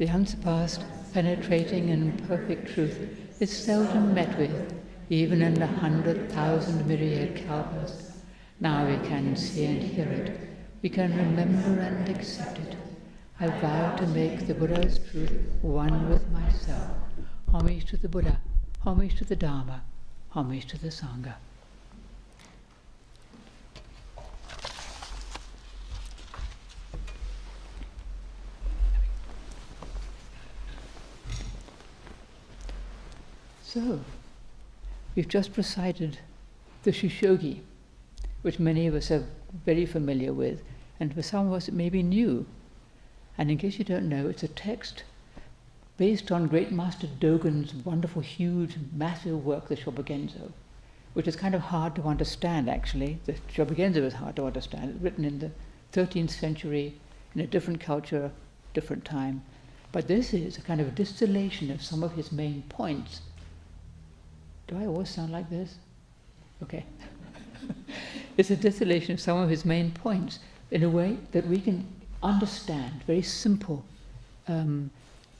The unsurpassed, penetrating and perfect truth is seldom met with, even in the 100,000 myriad kalpas. Now we can see and hear it. We can remember and accept it. I vow to make the Buddha's truth one with myself. Homage to the Buddha, homage to the Dharma, homage to the Sangha. So, we've just recited the Shishogi, which many of us are very familiar with, and for some of us it may be new. And in case you don't know, it's a text based on Great Master Dogen's wonderful, huge, massive work, the Shobogenzo, which is kind of hard to understand, actually. The Shobogenzo is hard to understand. It's written in the 13th century, in a different culture, different time. But this is a kind of distillation of some of his main points. Do I always sound like this? Okay. It's a distillation of some of his main points in a way that we can understand, very simple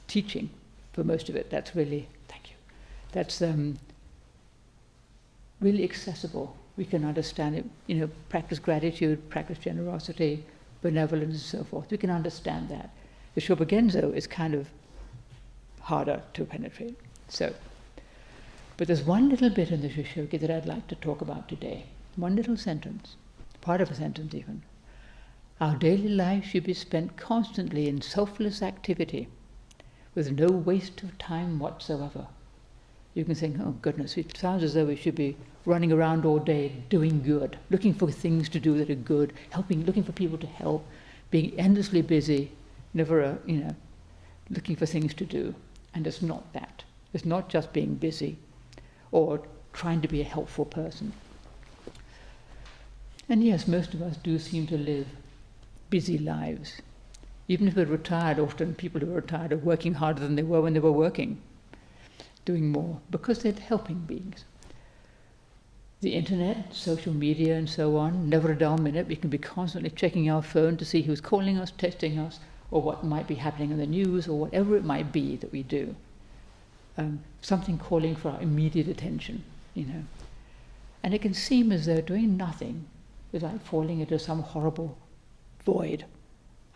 teaching for most of it. That's really, thank you, that's really accessible. We can understand it, practice gratitude, practice generosity, benevolence and so forth. We can understand that. The Shobogenzo is kind of harder to penetrate. But there's one little bit in the Shishogi that I'd like to talk about today. One little sentence, part of a sentence even. Our daily life should be spent constantly in selfless activity, with no waste of time whatsoever. You can think, oh goodness, it sounds as though we should be running around all day doing good, looking for things to do that are good, looking for people to help, being endlessly busy, never, looking for things to do. And it's not that. It's not just being busy or trying to be a helpful person. And yes, most of us do seem to live busy lives. Even if we're retired, often people who are retired are working harder than they were when they were working, doing more, because they're helping beings. The internet, social media and so on, never a dull minute. We can be constantly checking our phone to see who's calling us, texting us, or what might be happening in the news, or whatever it might be that we do. Something calling for our immediate attention, And it can seem as though doing nothing is like falling into some horrible void.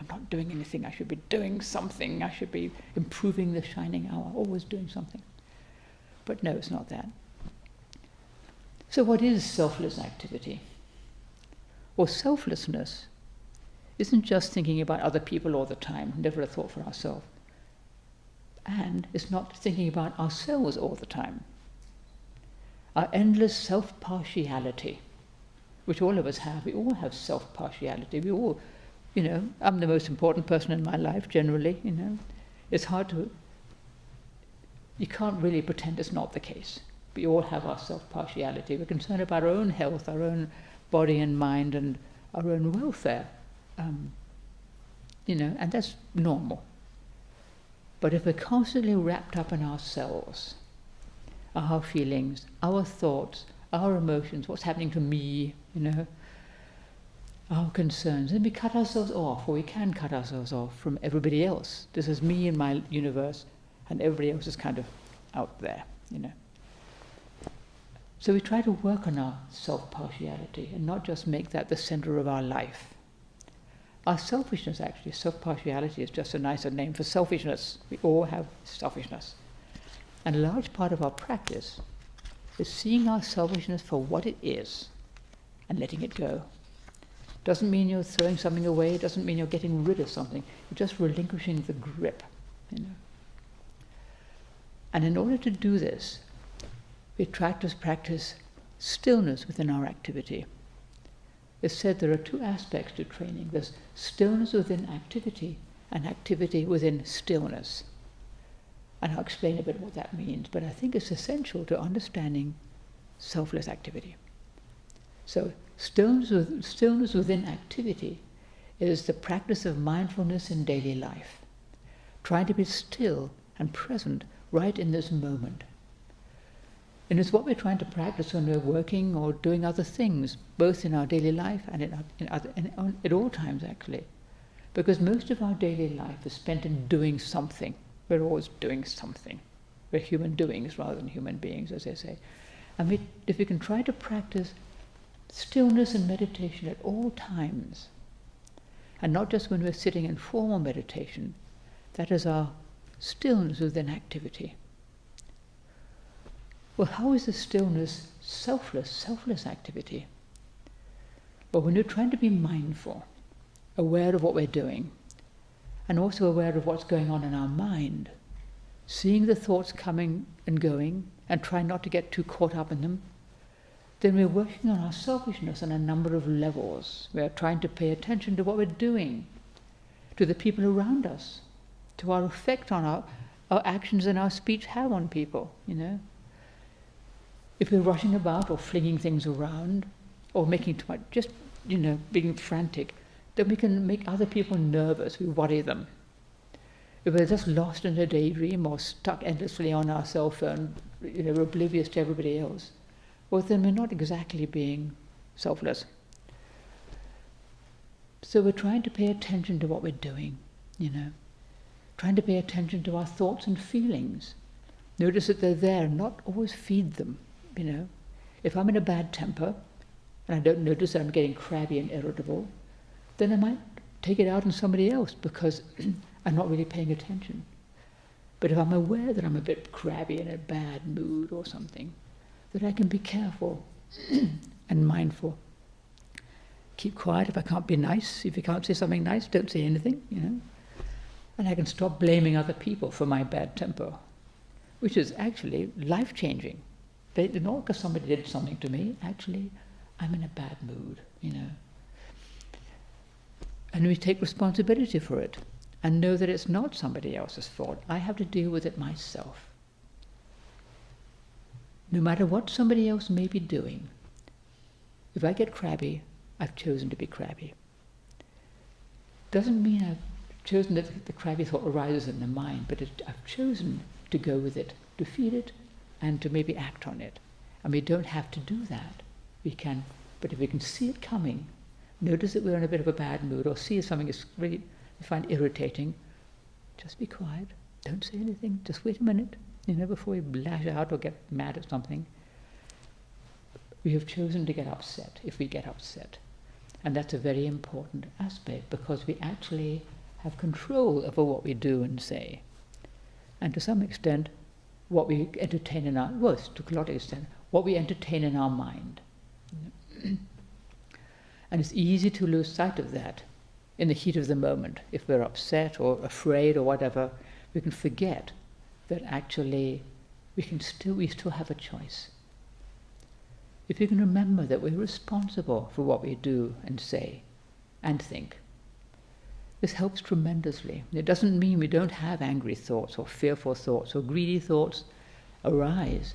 I'm not doing anything, I should be doing something, I should be improving the shining hour, always doing something. But no, it's not that. So what is selfless activity? Well, selflessness isn't just thinking about other people all the time, never a thought for ourselves. And it's not thinking about ourselves all the time. Our endless self-partiality, which all of us have. We all have self-partiality. We all, I'm the most important person in my life, generally, It's hard to, you can't really pretend it's not the case. We all have our self-partiality. We're concerned about our own health, our own body and mind, and our own welfare. And that's normal. But if we're constantly wrapped up in ourselves, our feelings, our thoughts, our emotions, what's happening to me, our concerns, then we cut ourselves off, or we can cut ourselves off from everybody else. This is me and my universe, and everybody else is kind of out there, So we try to work on our self-partiality and not just make that the center of our life. Our selfishness, actually, self-partiality is just a nicer name for selfishness. We all have selfishness. And a large part of our practice is seeing our selfishness for what it is and letting it go. Doesn't mean you're throwing something away, doesn't mean you're getting rid of something. You're just relinquishing the grip, And in order to do this, we try to practice stillness within our activity. It's said there are two aspects to training. There's stillness within activity and activity within stillness. And I'll explain a bit what that means, but I think it's essential to understanding selfless activity. So stillness within activity is the practice of mindfulness in daily life, trying to be still and present right in this moment. And it's what we're trying to practice when we're working or doing other things, both in our daily life and at all times, actually. Because most of our daily life is spent in doing something. We're always doing something. We're human doings rather than human beings, as they say. And if we can try to practice stillness and meditation at all times, and not just when we're sitting in formal meditation, that is our stillness within activity. Well, how is the stillness selfless activity? Well, when you're trying to be mindful, aware of what we're doing, and also aware of what's going on in our mind, seeing the thoughts coming and going, and trying not to get too caught up in them, then we're working on our selfishness on a number of levels. We're trying to pay attention to what we're doing, to the people around us, to our effect on our actions and our speech have on people, If we're rushing about or flinging things around, or making too much, just, being frantic, then we can make other people nervous, we worry them. If we're just lost in a daydream or stuck endlessly on our cell phone, we're oblivious to everybody else, well, then we're not exactly being selfless. So we're trying to pay attention to what we're doing, trying to pay attention to our thoughts and feelings. Notice that they're there, not always feed them, If I'm in a bad temper, and I don't notice that I'm getting crabby and irritable, then I might take it out on somebody else because I'm not really paying attention. But if I'm aware that I'm a bit crabby, in a bad mood or something, that I can be careful and mindful. Keep quiet if I can't be nice. If you can't say something nice, don't say anything, And I can stop blaming other people for my bad temper, which is actually life-changing. Not because somebody did something to me, actually, I'm in a bad mood, And we take responsibility for it and know that it's not somebody else's fault. I have to deal with it myself. No matter what somebody else may be doing, if I get crabby, I've chosen to be crabby. Doesn't mean I've chosen that the crabby thought arises in the mind, but I've chosen to go with it, to feed it, and to maybe act on it. And we don't have to do that. We can, but if we can see it coming, notice that we're in a bit of a bad mood, or see something is really we find irritating, just be quiet. Don't say anything. Just wait a minute, before we lash out or get mad at something. We have chosen to get upset, if we get upset. And that's a very important aspect, because we actually have control over what we do and say. And to some extent, what we entertain in our, well, to a lot of extent, what we entertain in our mind. And it's easy to lose sight of that in the heat of the moment. If we're upset or afraid or whatever, we can forget that actually we still have a choice. If we can remember that we're responsible for what we do and say and think, this helps tremendously. It doesn't mean we don't have angry thoughts or fearful thoughts or greedy thoughts arise.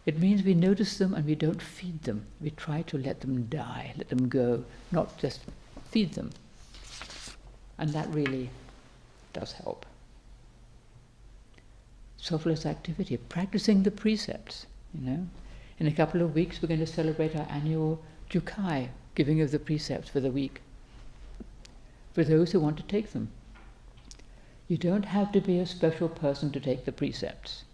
It means we notice them and we don't feed them. We try to let them die, let them go, not just feed them. And that really does help. Selfless activity, practicing the precepts, In a couple of weeks we're going to celebrate our annual Jukai, giving of the precepts for the week, for those who want to take them. You don't have to be a special person to take the precepts.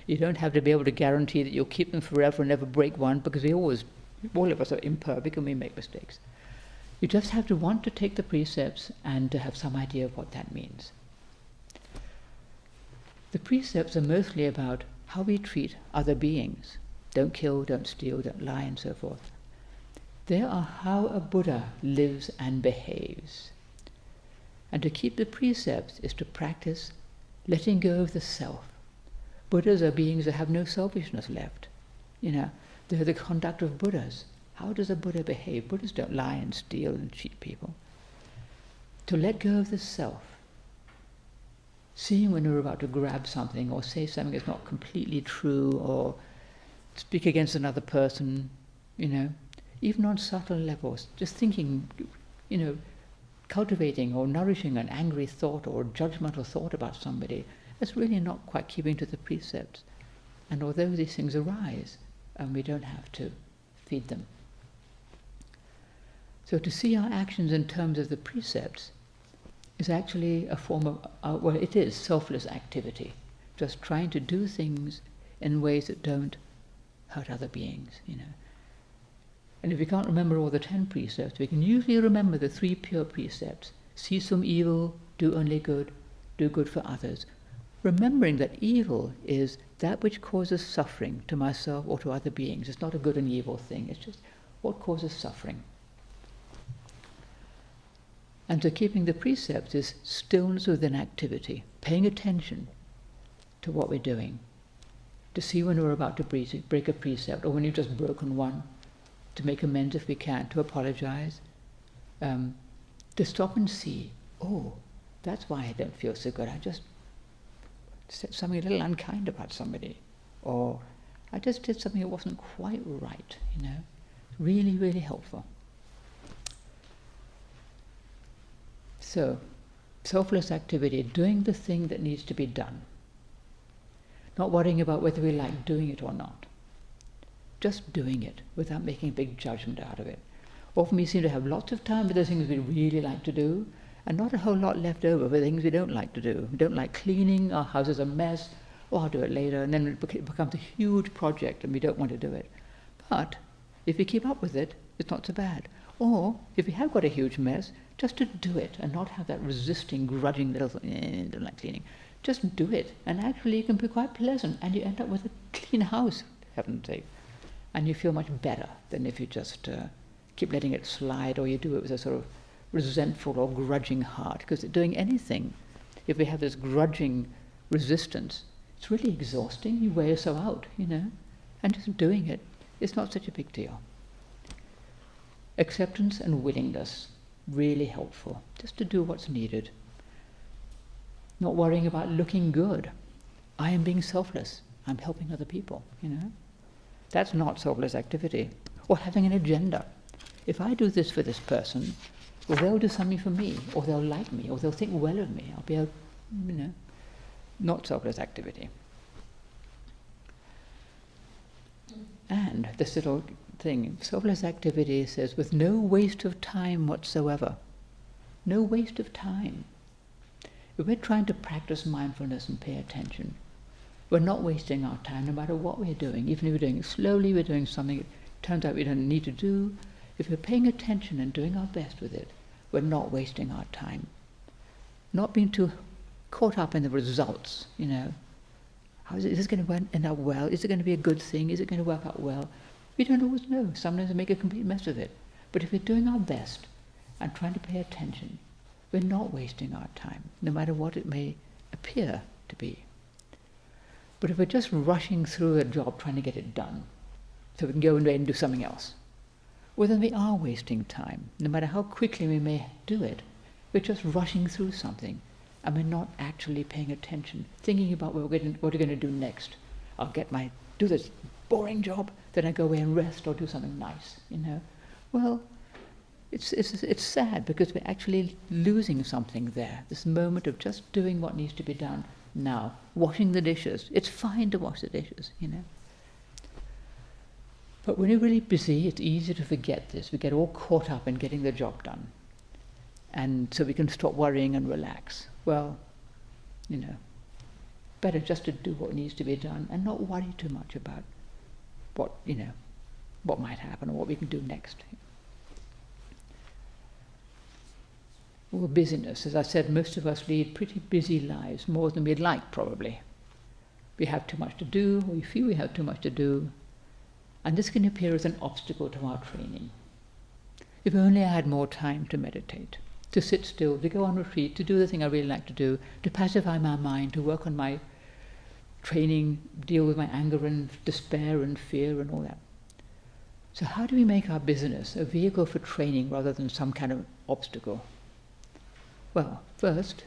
You don't have to be able to guarantee that you'll keep them forever and never break one, because all of us are imperfect and we make mistakes. You just have to want to take the precepts and to have some idea of what that means. The precepts are mostly about how we treat other beings. Don't kill, don't steal, don't lie, and so forth. They are how a Buddha lives and behaves. And to keep the precepts is to practice letting go of the self. Buddhas are beings that have no selfishness left. They're the conduct of Buddhas. How does a Buddha behave? Buddhas don't lie and steal and cheat people. To let go of the self. Seeing when we're about to grab something or say something that's not completely true or speak against another person, even on subtle levels, just thinking, cultivating or nourishing an angry thought or judgmental thought about somebody, that's really not quite keeping to the precepts. And although these things arise, we don't have to feed them. So to see our actions in terms of the precepts is actually a form of, well, it is selfless activity. Just trying to do things in ways that don't hurt other beings, And if we can't remember all the 10 precepts, we can usually remember the 3 pure precepts. Cease from evil, do only good, do good for others. Remembering that evil is that which causes suffering to myself or to other beings. It's not a good and evil thing, it's just what causes suffering. And so keeping the precepts is stillness within activity, paying attention to what we're doing, to see when we're about to break a precept or when you've just broken one, to make amends if we can, to apologize, to stop and see, oh, that's why I don't feel so good. I just said something a little unkind about somebody, or I just did something that wasn't quite right, Really, really helpful. So, selfless activity, doing the thing that needs to be done. Not worrying about whether we like doing it or not. Just doing it without making a big judgment out of it. Often we seem to have lots of time for the things we really like to do, and not a whole lot left over for the things we don't like to do. We don't like cleaning, our house is a mess, oh, I'll do it later, and then it becomes a huge project and we don't want to do it. But if we keep up with it, it's not so bad. Or, if we have got a huge mess, just to do it and not have that resisting, grudging little thing, don't like cleaning. Just do it, and actually it can be quite pleasant, and you end up with a clean house, heaven's sake. And you feel much better than if you just keep letting it slide, or you do it with a sort of resentful or grudging heart. Because doing anything, if we have this grudging resistance, it's really exhausting. You wear yourself out, and just doing it is not such a big deal. Acceptance and willingness, really helpful, just to do what's needed. Not worrying about looking good. I am being selfless. I'm helping other people, That's not selfless activity. Or having an agenda. If I do this for this person, well, they'll do something for me, or they'll like me, or they'll think well of me. I'll be not selfless activity. And this little thing, selfless activity says, with no waste of time whatsoever. No waste of time. If we're trying to practice mindfulness and pay attention, we're not wasting our time no matter what we're doing. Even if we're doing it slowly, we're doing something it turns out we don't need to do. If we're paying attention and doing our best with it, we're not wasting our time. Not being too caught up in the results, Is this going to end up well? Is it going to be a good thing? Is it going to work out well? We don't always know. Sometimes we make a complete mess of it. But if we're doing our best and trying to pay attention, we're not wasting our time, no matter what it may appear to be. But if we're just rushing through a job trying to get it done, so we can go away and do something else, well, then we are wasting time. No matter how quickly we may do it, we're just rushing through something, and we're not actually paying attention, thinking about what we're going to do next. I'll do this boring job, then I go away and rest or do something nice, Well, it's sad because we're actually losing something there, this moment of just doing what needs to be done now. Washing the dishes. It's fine to wash the dishes, But when you're really busy, it's easy to forget this. We get all caught up in getting the job done. And so we can stop worrying and relax. Well, better just to do what needs to be done and not worry too much about what might happen or what we can do next. Well, busyness. As I said, most of us lead pretty busy lives, more than we'd like probably. We have too much to do, or we feel we have too much to do, and this can appear as an obstacle to our training. If only I had more time to meditate, to sit still, to go on retreat, to do the thing I really like to do, to pacify my mind, to work on my training, deal with my anger and despair and fear and all that. So how do we make our business a vehicle for training rather than some kind of obstacle? Well, first,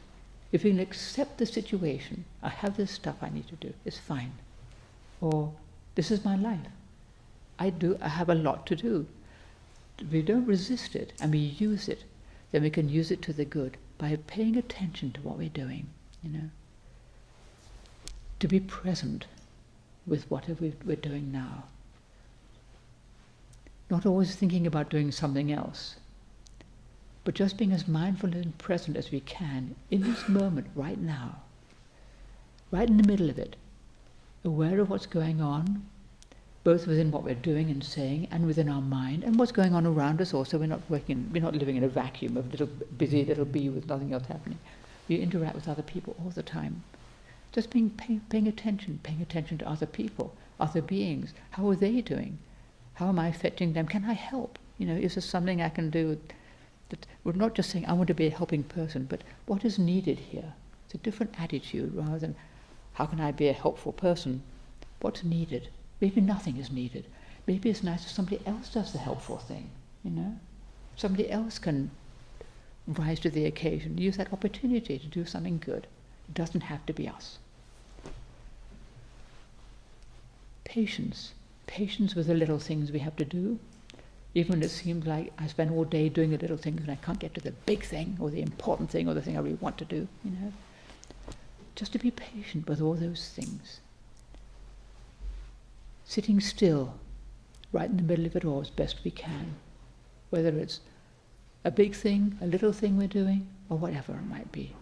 if we can accept the situation, I have this stuff I need to do, it's fine. Or, this is my life. I have a lot to do. If we don't resist it and we use it, then we can use it to the good by paying attention to what we're doing, To be present with whatever we're doing now. Not always thinking about doing something else, but just being as mindful and present as we can in this moment, right now, right in the middle of it, aware of what's going on, both within what we're doing and saying and within our mind, and what's going on around us also. We're not living in a vacuum of busy little bee with nothing else happening. We interact with other people all the time. Just paying attention to other people, other beings. How are they doing? How am I affecting them? Can I help? Is there something I can do? That we're not just saying, I want to be a helping person, but what is needed here? It's a different attitude rather than, how can I be a helpful person? What's needed? Maybe nothing is needed. Maybe it's nice if somebody else does the helpful thing, Somebody else can rise to the occasion, use that opportunity to do something good. It doesn't have to be us. Patience with the little things we have to do, even when it seems like I spend all day doing the little things and I can't get to the big thing or the important thing or the thing I really want to do, Just to be patient with all those things. Sitting still, right in the middle of it all as best we can, whether it's a big thing, a little thing we're doing, or whatever it might be.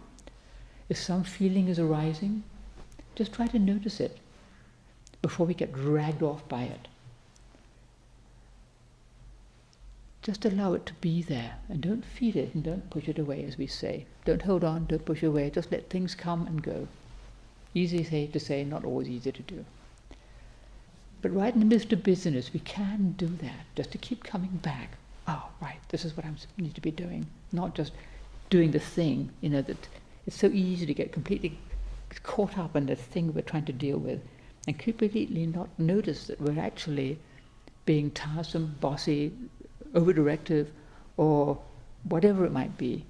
If some feeling is arising, just try to notice it before we get dragged off by it. Just allow it to be there, and don't feed it and don't push it away, as we say. Don't hold on, don't push away, just let things come and go. Easy to say, not always easy to do. But right in the midst of busyness, we can do that, just to keep coming back. Oh, right, this is what I need to be doing, not just doing the thing, that it's so easy to get completely caught up in the thing we're trying to deal with and completely not notice that we're actually being tiresome, bossy, over-directive, or whatever it might be.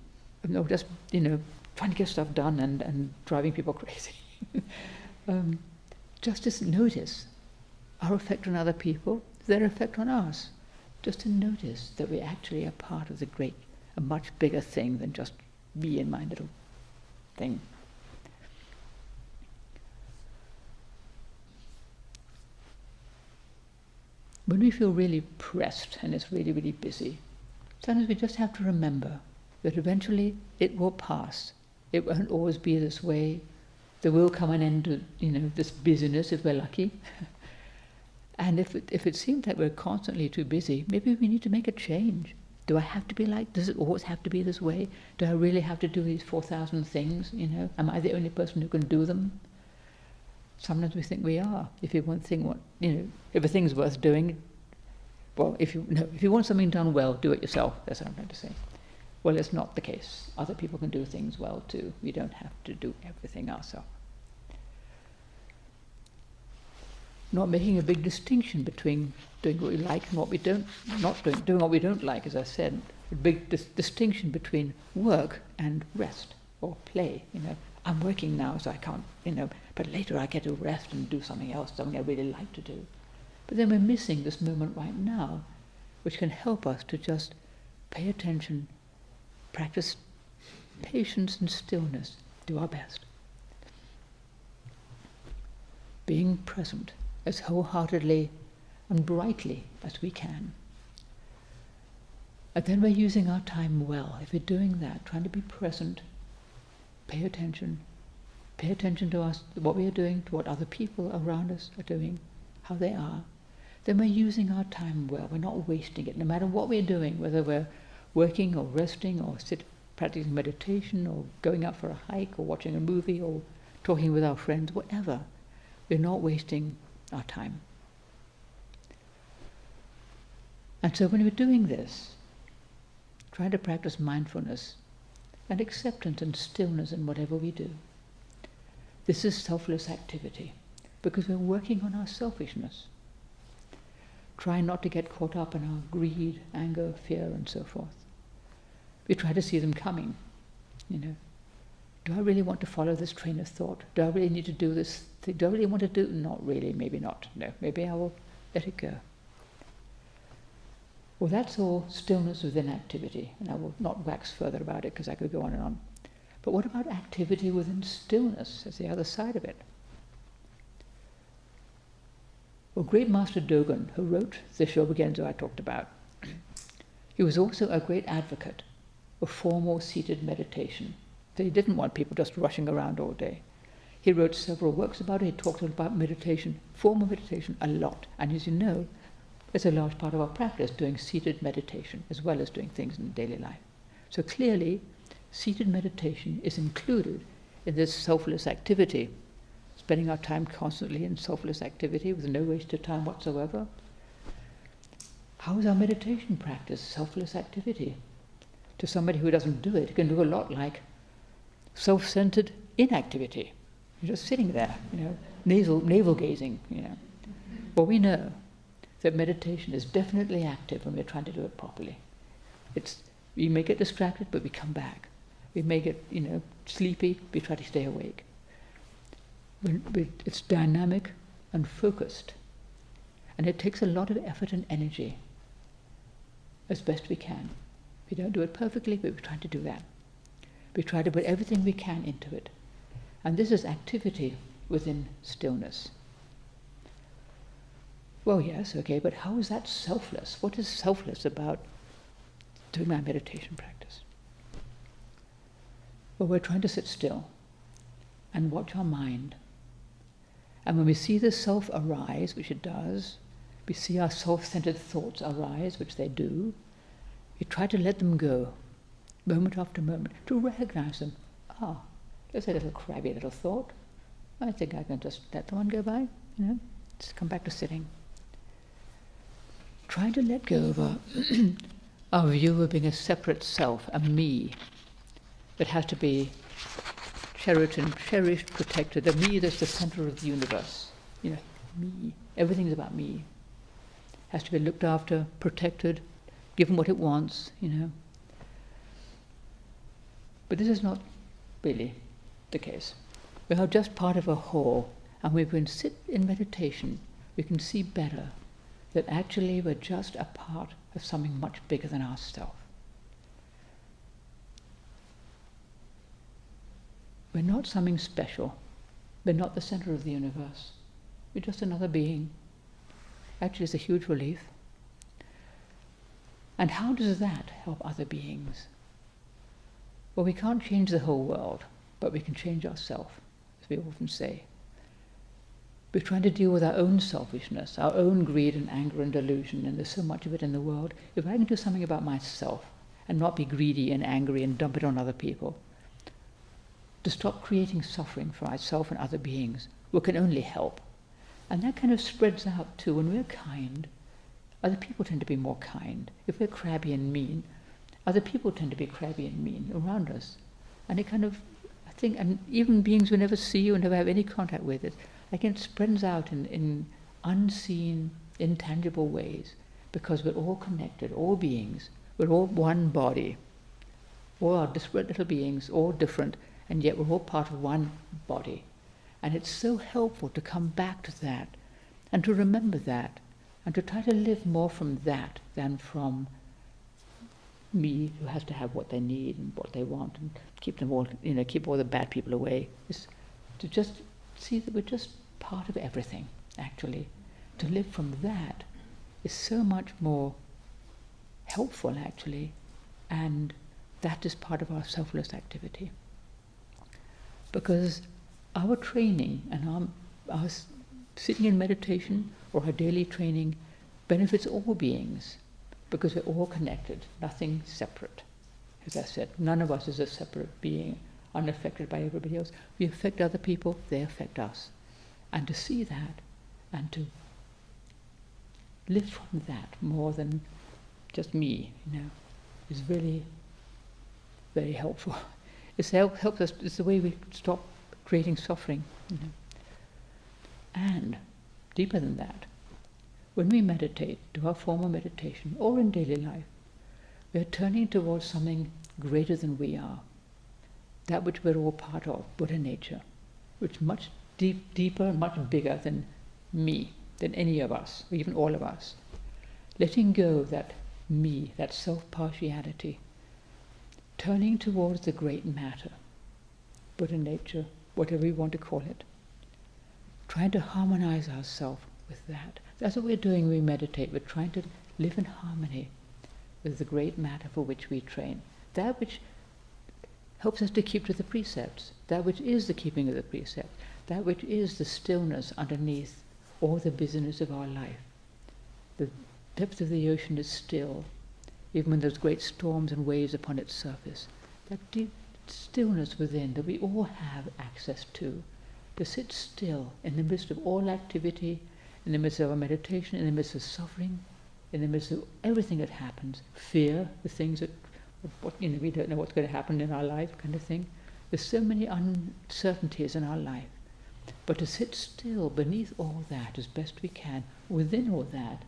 Just, trying to get stuff done and driving people crazy. Just to notice our effect on other people, their effect on us. Just to notice that we actually are part of a much bigger thing than just me and my little thing. When we feel really pressed and it's really, really busy, sometimes we just have to remember that eventually it will pass. It won't always be this way. There will come an end to, this busyness if we're lucky. And if it seems like we're constantly too busy, maybe we need to make a change. Do I have to be does it always have to be this way? Do I really have to do these 4,000 things, Am I the only person who can do them? Sometimes we think we are. If a thing's worth doing, well, if you want something done well, do it yourself. That's what I'm trying to say. Well, it's not the case. Other people can do things well too. We don't have to do everything ourselves. Not making a big distinction between doing what we like and what we don't, not doing what we don't like, as I said. A big distinction between work and rest or play. I'm working now, so I can't, but later I get to rest and do something else, something I really like to do. But then we're missing this moment right now, which can help us to just pay attention, practice patience and stillness, do our best. Being present as wholeheartedly and brightly as we can. And then we're using our time well. If we're doing that, trying to be present, pay attention to us, what we are doing, to what other people around us are doing, how they are, then we're using our time well. We're not wasting it, no matter what we're doing, whether we're working or resting or practicing meditation or going out for a hike or watching a movie or talking with our friends, whatever. We're not wasting our time. And so when we're doing this, trying to practice mindfulness and acceptance and stillness in whatever we do, this is selfless activity because we're working on our selfishness. Try not to get caught up in our greed, anger, fear, and so forth. We try to see them coming, Do I really want to follow this train of thought? Do I really need to do this thing? Do I really want to do it? Not really, maybe not. No, maybe I will let it go. Well, that's all stillness within activity, and I will not wax further about it because I could go on and on. But what about activity within stillness as the other side of it? Well, Great Master Dogen, who wrote the Shobogenzo I talked about, he was also a great advocate of formal seated meditation. So he didn't want people just rushing around all day. He wrote several works about it. He talked about meditation, formal meditation, a lot. And as you know, it's a large part of our practice, doing seated meditation, as well as doing things in daily life. So clearly, seated meditation is included in this selfless activity, spending our time constantly in selfless activity with no waste of time whatsoever. How is our meditation practice selfless activity? To somebody who doesn't do it, it can look a lot like self-centered inactivity. You're just sitting there, navel gazing. Well, we know that meditation is definitely active when we're trying to do it properly. We may get distracted, but we come back. We may get, sleepy, we try to stay awake. It's dynamic and focused. And it takes a lot of effort and energy, as best we can. We don't do it perfectly, but we try to do that. We try to put everything we can into it. And this is activity within stillness. Well, yes, okay, but how is that selfless? What is selfless about doing my meditation practice? Well, we're trying to sit still and watch our mind. And when we see the self arise, which it does, we see our self-centered thoughts arise, which they do, we try to let them go, moment after moment, to recognize them. There's a little crabby little thought. I think I can just let the one go by, just come back to sitting. Trying to let go of our view of being a separate self, a me, that has to be cherished, protected. The me that's the center of the universe. Me. Everything's about me. Has to be looked after, protected, given what it wants, But this is not really the case. We are just part of a whole, and when we sit in meditation, we can see better that actually we're just a part of something much bigger than ourselves. We're not something special. We're not the center of the universe. We're just another being. Actually, it's a huge relief. And how does that help other beings? Well, we can't change the whole world, but we can change ourselves, as we often say. We're trying to deal with our own selfishness, our own greed and anger and delusion, and there's so much of it in the world. If I can do something about myself and not be greedy and angry and dump it on other people, to stop creating suffering for myself and other beings, we can only help. And that kind of spreads out too. When we're kind, other people tend to be more kind. If we're crabby and mean, other people tend to be crabby and mean around us. And it kind of, I think, and even beings we never see or never have any contact with it, again, it spreads out in unseen, intangible ways, because we're all connected, all beings. We're all one body. All are disparate little beings, all different, and yet we're all part of one body. And it's so helpful to come back to that, and to remember that, and to try to live more from that than from me, who has to have what they need and what they want, and keep them all, keep all the bad people away. It's to just see that we're just part of everything, actually. To live from that is so much more helpful, actually, and that is part of our selfless activity. Because our training and our sitting in meditation or our daily training benefits all beings, because we're all connected, nothing separate. As I said, none of us is a separate being, unaffected by everybody else. We affect other people, they affect us. And to see that, and to live from that more than just me, is really very helpful. It helps us, it's the way we stop creating suffering. And deeper than that, when we meditate, do our formal meditation, or in daily life, we are turning towards something greater than we are, that which we're all part of, Buddha nature, which is much deeper and much bigger than me, than any of us, or even all of us. Letting go of that me, that self-partiality, turning towards the great matter, Buddha nature, whatever you want to call it, trying to harmonize ourselves with that. That's what we're doing when we meditate. We're trying to live in harmony with the great matter for which we train. that which helps us to keep to the precepts, that which is the keeping of the precepts, that which is the stillness underneath all the busyness of our life. The depth of the ocean is still, even when there's great storms and waves upon its surface. That deep stillness within that we all have access to sit still in the midst of all activity, in the midst of our meditation, in the midst of suffering, in the midst of everything that happens, fear, the things that, we don't know what's going to happen in our life, kind of thing. There's so many uncertainties in our life. But to sit still beneath all that as best we can, within all that,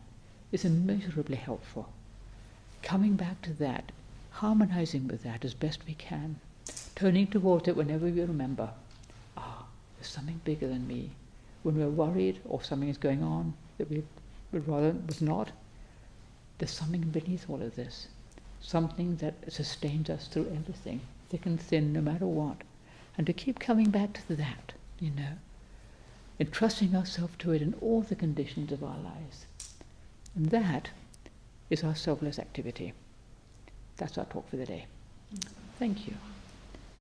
is immeasurably helpful. Coming back to that, harmonizing with that as best we can, turning towards it whenever we remember, there's something bigger than me. When we're worried or something is going on that we would rather was not, there's something beneath all of this, something that sustains us through everything, thick and thin, no matter what. And to keep coming back to that, entrusting ourselves to it in all the conditions of our lives. And that is our selfless activity. That's our talk for the day. Thank you.